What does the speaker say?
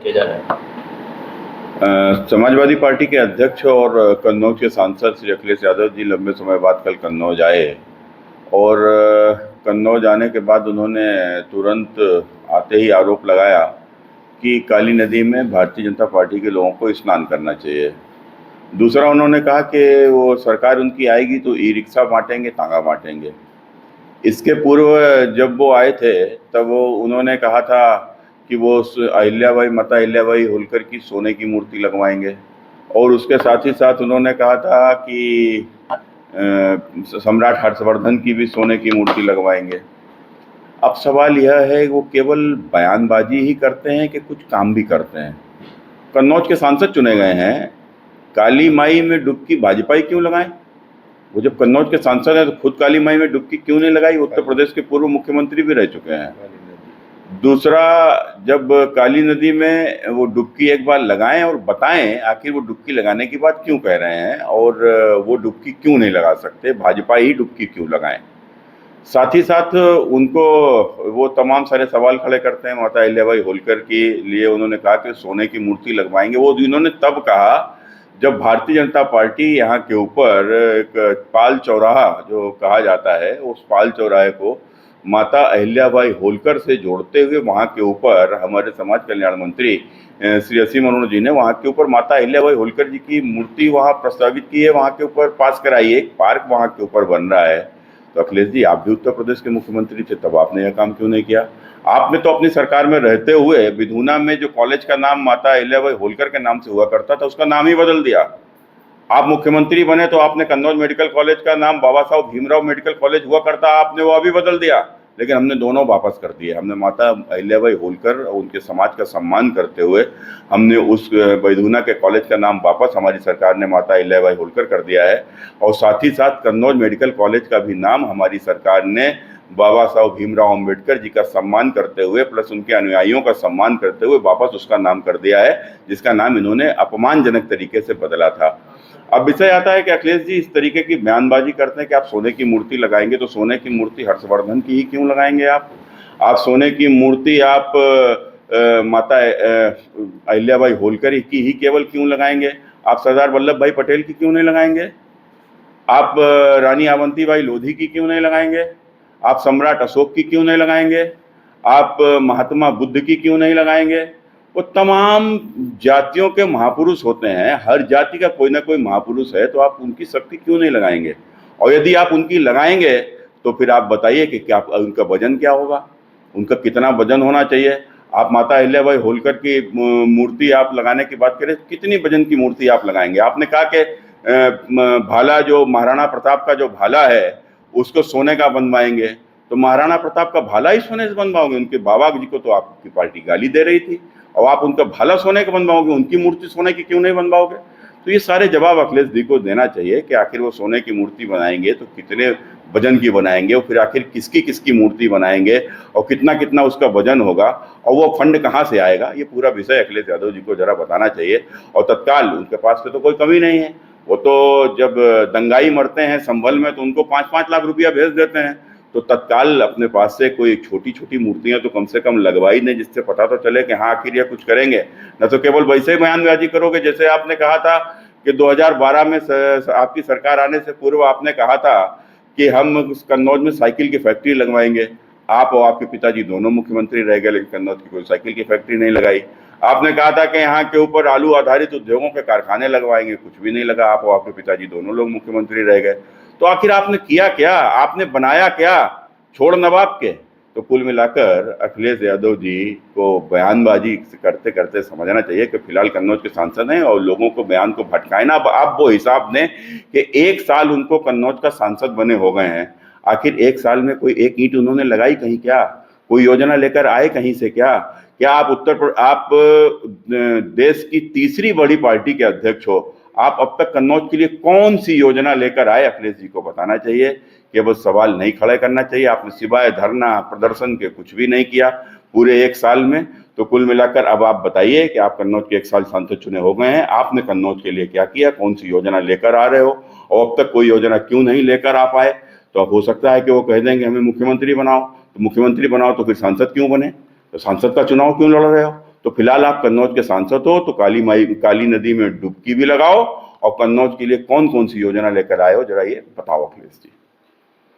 किया जा रहा है? समाजवादी पार्टी के अध्यक्ष और कन्नौज के सांसद श्री अखिलेश यादव जी लंबे समय बाद कल कन्नौज आए और कन्नौज आने के बाद उन्होंने तुरंत आते ही आरोप लगाया कि काली नदी में भारतीय जनता पार्टी के लोगों को स्नान करना चाहिए। दूसरा, उन्होंने कहा कि वो सरकार उनकी आएगी तो ई रिक्शा बांटेंगे, तांगा बांटेंगे। इसके पूर्व जब वो आए थे तब उन्होंने कहा था कि वो अहिल्याबाई माता अहिल्याबाई होलकर की सोने की मूर्ति लगवाएंगे और उसके साथ ही साथ उन्होंने कहा था कि सम्राट हर्षवर्धन की भी सोने की मूर्ति लगवाएंगे। अब सवाल यह है वो केवल बयानबाजी ही करते हैं कि कुछ काम भी करते हैं। कन्नौज के सांसद चुने गए हैं, काली माई में डुबकी भाजपा ही क्यों लगाएं? वो जब कन्नौज के सांसद हैं तो खुद काली माई में डुबकी क्यों नहीं लगाई? उत्तर प्रदेश के पूर्व मुख्यमंत्री भी रह चुके हैं। दूसरा, जब काली नदी में वो डुबकी एक बार लगाएं और बताएं आखिर वो डुबकी लगाने की बात क्यों कह रहे हैं और वो डुबकी क्यों नहीं लगा सकते, भाजपा ही डुबकी क्यों लगाएं। साथ ही साथ उनको वो तमाम सारे सवाल खड़े करते हैं। माता अहिल्याबाई होलकर के लिए उन्होंने कहा कि सोने की मूर्ति लगवाएंगे। वो इन्होंने तब कहा जब भारतीय जनता पार्टी यहाँ के ऊपर एक पाल चौराहा जो कहा जाता है, उस पाल चौराहे को माता अहिल्याबाई होलकर से जोड़ते हुए वहाँ के ऊपर हमारे समाज कल्याण मंत्री श्री असीम अरुण जी ने वहाँ के ऊपर माता अहिल्याबाई होलकर जी की मूर्ति वहाँ प्रस्तावित की है, वहाँ के ऊपर पास कराई है। एक पार्क वहाँ के ऊपर बन रहा है। तो अखिलेश जी, आप भी उत्तर प्रदेश के मुख्यमंत्री थे, तब आपने यह काम क्यों नहीं किया? आपने तो अपनी सरकार में रहते हुए विधुना में जो कॉलेज का नाम माता अहिल्याबाई होलकर के नाम से हुआ करता था उसका नाम ही बदल दिया। आप मुख्यमंत्री बने तो आपने कन्नौज मेडिकल कॉलेज का नाम बाबा साहब भीमराव मेडिकल कॉलेज हुआ करता, आपने वो अभी बदल दिया। लेकिन हमने दोनों वापस कर दिए। हमने माता अहिल्याबाई होलकर और उनके समाज का सम्मान करते हुए हमने उस विधुना के कॉलेज का नाम वापस हमारी सरकार ने माता अहिल्याबाई होलकर कर दिया है और साथ ही साथ कन्नौज मेडिकल कॉलेज का भी नाम हमारी सरकार ने बाबा साहब भीमराव अम्बेडकर जी का सम्मान करते हुए प्लस उनके अनुयायियों का सम्मान करते हुए वापस उसका नाम कर दिया है, जिसका नाम इन्होंने अपमानजनक तरीके से बदला था। अब विषय आता है कि अखिलेश जी इस तरीके की बयानबाजी करते हैं कि आप सोने की मूर्ति लगाएंगे, तो सोने की मूर्ति हर्षवर्धन की ही क्यों लगाएंगे? आप सोने की मूर्ति आप माता अहिल्याबाई होलकर की ही केवल क्यों लगाएंगे? आप सरदार वल्लभ भाई पटेल की क्यों नहीं लगाएंगे? आप रानी अवंतीबाई लोधी की क्यों नहीं लगाएंगे? आप सम्राट अशोक की क्यों नहीं लगाएंगे? आप महात्मा बुद्ध की क्यों नहीं लगाएंगे? वो तमाम जातियों के महापुरुष होते हैं, हर जाति का कोई ना कोई महापुरुष है, तो आप उनकी शक्ति क्यों नहीं लगाएंगे? और यदि आप उनकी लगाएंगे तो फिर आप बताइए कि क्या उनका वजन क्या होगा, उनका कितना वजन होना चाहिए? आप माता अहिल्याबाई होलकर की मूर्ति आप लगाने की बात करें, कितनी वजन की मूर्ति आप लगाएंगे? आपने कहा कि भाला जो महाराणा प्रताप का जो भाला है उसको सोने का बनवाएंगे, तो महाराणा प्रताप का भाला ही सोने से बनवाओगे? उनके बाबा जी को तो आपकी पार्टी गाली दे रही थी और आप उनका भाला सोने का बनवाओगे, उनकी मूर्ति सोने की क्यों नहीं बनवाओगे? तो ये सारे जवाब अखिलेश जी को देना चाहिए कि आखिर वो सोने की मूर्ति बनाएंगे तो कितने वजन की बनाएंगे और फिर आखिर किसकी किसकी मूर्ति बनाएंगे और कितना कितना उसका वजन होगा और वो फंड कहाँ से आएगा? ये पूरा विषय अखिलेश यादव जी को जरा बताना चाहिए। और तत्काल उनके पास तो कोई कमी नहीं है, वो तो जब दंगाई मरते हैं संभल में तो उनको 5-5 लाख रुपया भेज देते हैं, तो तत्काल अपने पास से कोई छोटी छोटी मूर्तियां तो कम से कम लगवाई नहीं, जिससे पता तो चले कि हाँ आखिर ये कुछ करेंगे। न तो केवल वैसे ही बयानबाजी करोगे जैसे आपने कहा था कि 2012 में आपकी सरकार आने से पूर्व आपने कहा था कि हम कन्नौज में साइकिल की फैक्ट्री लगवाएंगे। आप और आपके पिताजी दोनों मुख्यमंत्री रह गए लेकिन कन्नौज की कोई साइकिल की फैक्ट्री नहीं लगाई। आपने कहा था कि यहाँ के ऊपर आलू आधारित उद्योगों के कारखाने लगवाएंगे, कुछ भी नहीं लगा। आप और आपके पिताजी दोनों लोग मुख्यमंत्री रह गए। तो आखिर आपने किया क्या? आपने बनाया क्या छोड़ नवाब के? तो कुल मिलाकर अखिलेश यादव जी को बयानबाजी करते करते समझना चाहिए कि फिलहाल कन्नौज के सांसद हैं और लोगों को बयान को भटकाए ना। अब आप वो हिसाब दें कि 1 साल उनको कन्नौज का सांसद बने हो गए हैं, आखिर 1 साल में कोई एक ईंट उन्होंने लगाई कहीं क्या? कोई योजना लेकर आए कहीं से क्या? क्या आप देश की तीसरी बड़ी पार्टी के अध्यक्ष हो, आप अब तक कन्नौज के लिए कौन सी योजना लेकर आए? अखिलेश जी को बताना चाहिए, केवल सवाल नहीं खड़े करना चाहिए। आपने सिवाय धरना प्रदर्शन के कुछ भी नहीं किया पूरे 1 साल में। तो कुल मिलाकर अब आप बताइए कि आप कन्नौज के 1 साल सांसद चुने हो गए हैं, आपने कन्नौज के लिए क्या किया? कौन सी योजना लेकर आ रहे हो और अब तक कोई योजना क्यों नहीं लेकर आ पाए? तो अब हो सकता है कि वो कह देंगे हमें मुख्यमंत्री बनाओ, तो मुख्यमंत्री बनाओ तो फिर सांसद क्यों बने? तो सांसद का चुनाव क्यों लड़ रहे हो? तो फिलहाल आप कन्नौज के सांसद हो तो काली नदी में डुबकी भी लगाओ और कन्नौज के लिए कौन कौन सी योजना लेकर आए हो जरा ये बताओ अखिलेश जी।